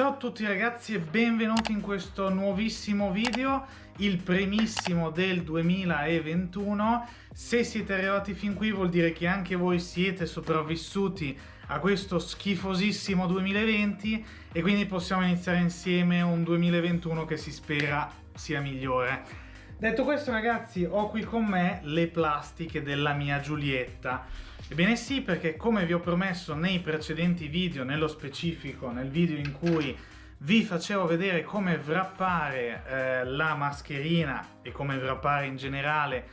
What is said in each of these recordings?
Ciao a tutti ragazzi e benvenuti in questo nuovissimo video, il primissimo del 2021. Se siete arrivati fin qui vuol dire che anche voi siete sopravvissuti a questo schifosissimo 2020 e quindi possiamo iniziare insieme un 2021 che si spera sia migliore. Detto questo ragazzi, ho qui con me le plastiche della mia Giulietta. Ebbene sì, perché come vi ho promesso nei precedenti video, nello specifico nel video in cui vi facevo vedere come wrappare la mascherina e come wrappare in generale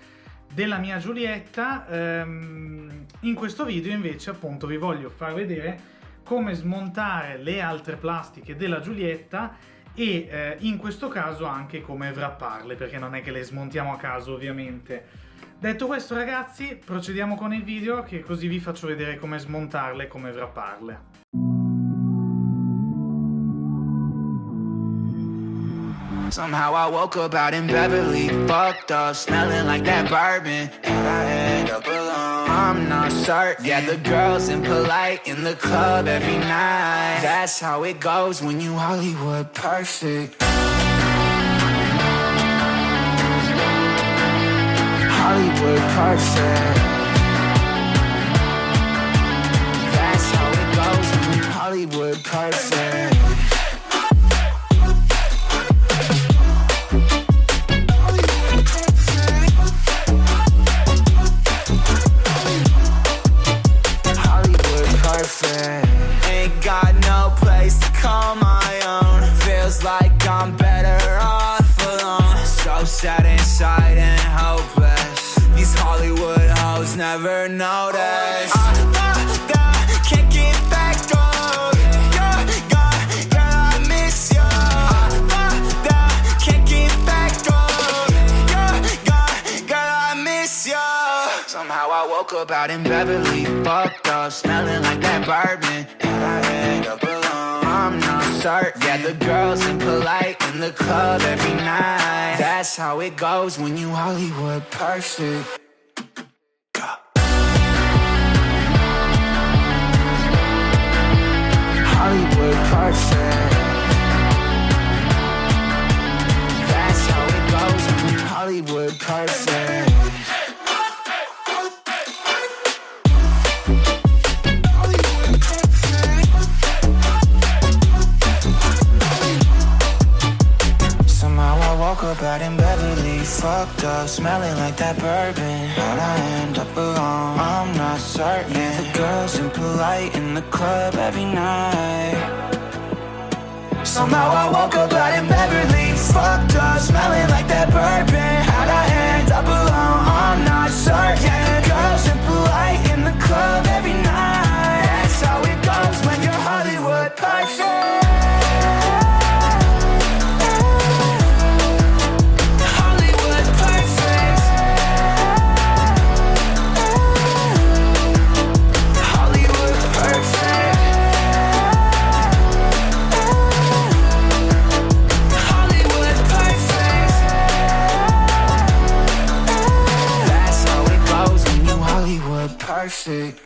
della mia Giulietta, in questo video invece appunto vi voglio far vedere come smontare le altre plastiche della Giulietta e in questo caso anche come wrapparle, perché non è che le smontiamo a caso ovviamente. Detto questo ragazzi, procediamo con il video, che così vi faccio vedere come smontarle e come wrapparle. Somehow I woke up out in Beverly, fucked up, smelling like that bourbon, and I end up alone. I'm not certain. Yeah, the girls impolite in the club every night. That's how it goes when you Hollywood perfect. Hollywood perfect. That's how it goes when you Hollywood perfect. Ain't got no place to call my own. Feels like I'm better off alone. So sad inside and hopeless. These Hollywood hoes never notice. Can't get back on. Girl, I miss you. Can't get back on. Girl, I miss you. Somehow I woke up out in Beverly, fucked up, smelling like that bourbon, and I end up alone. I'm not certain. Yeah, the girls impolite in the club every night. That's how it goes when you Hollywood perfect. Hollywood perfect. That's how it goes when you Hollywood perfect. Woke up out in Beverly, fucked up, smelling like that bourbon. How'd I end up alone? I'm not certain. Yeah, the girls impolite in the club every night. Somehow I woke up out in Beverly, fucked up, smelling like that bourbon. How'd I end up alone? I'm not certain. Yeah, the girls impolite in the club every night. That's how it goes when you're Hollywood perfect. Perfect.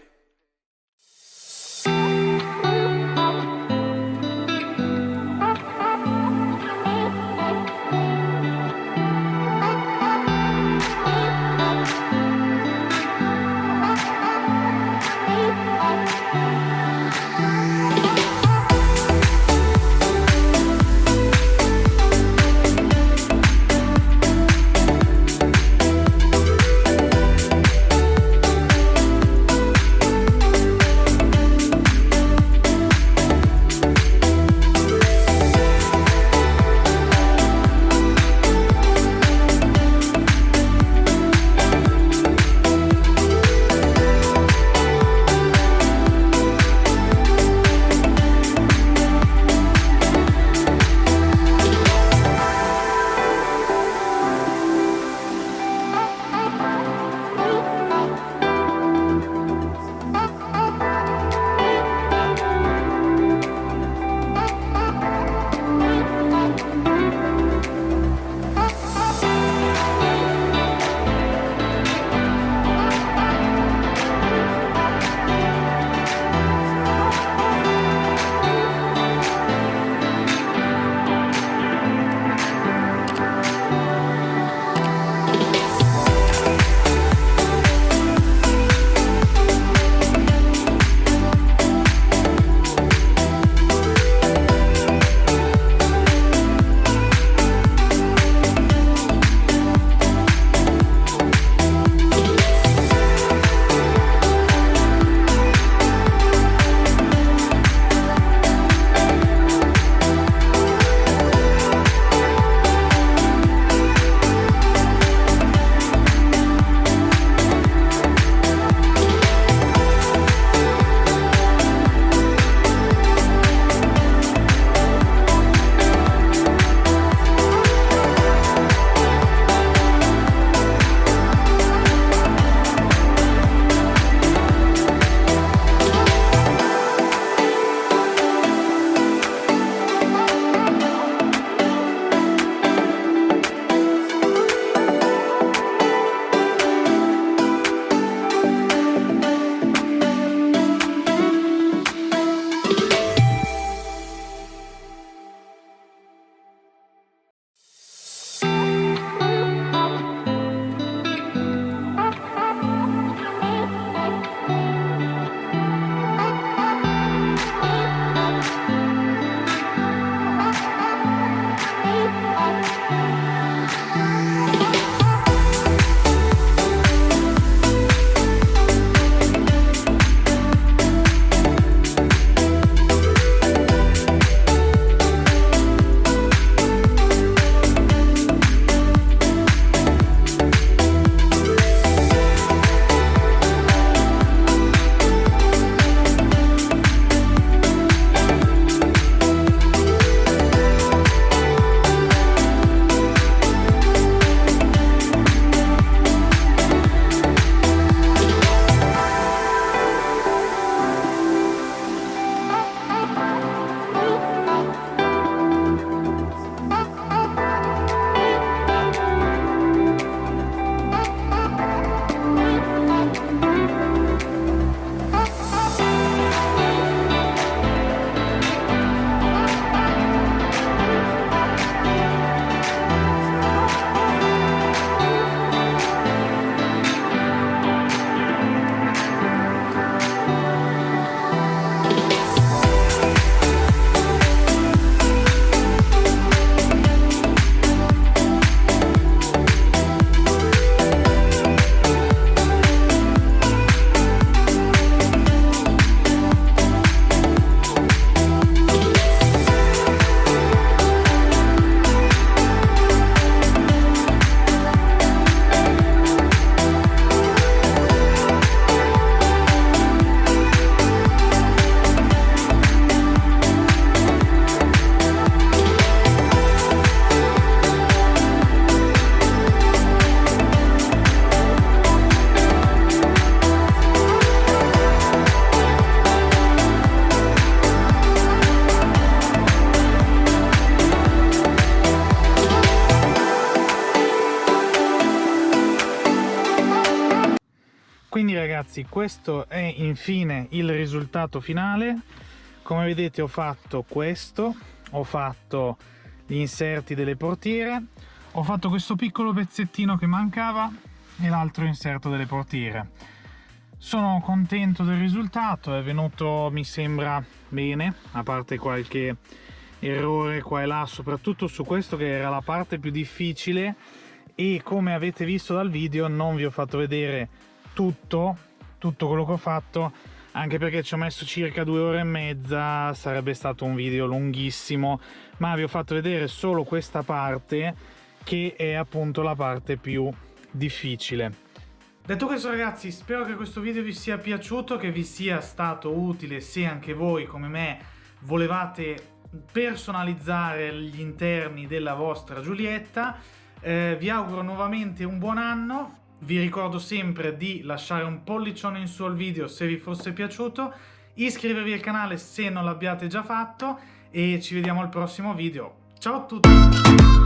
Quindi ragazzi, questo è infine il risultato finale. Come vedete ho fatto questo, ho fatto gli inserti delle portiere, ho fatto questo piccolo pezzettino che mancava e l'altro inserto delle portiere. Sono contento del risultato, è venuto, mi sembra, bene, a parte qualche errore qua e là, soprattutto su questo che era la parte più difficile, e come avete visto dal video non vi ho fatto vedere tutto quello che ho fatto, anche perché ci ho messo circa 2 ore e mezza, sarebbe stato un video lunghissimo, ma vi ho fatto vedere solo questa parte che è appunto la parte più difficile. Detto questo ragazzi, spero che questo video vi sia piaciuto, che vi sia stato utile se anche voi come me volevate personalizzare gli interni della vostra Giulietta. Vi auguro nuovamente un buon anno, vi ricordo sempre di lasciare un pollicione in su al video se vi fosse piaciuto, iscrivervi al canale se non l'abbiate già fatto e ci vediamo al prossimo video. Ciao a tutti!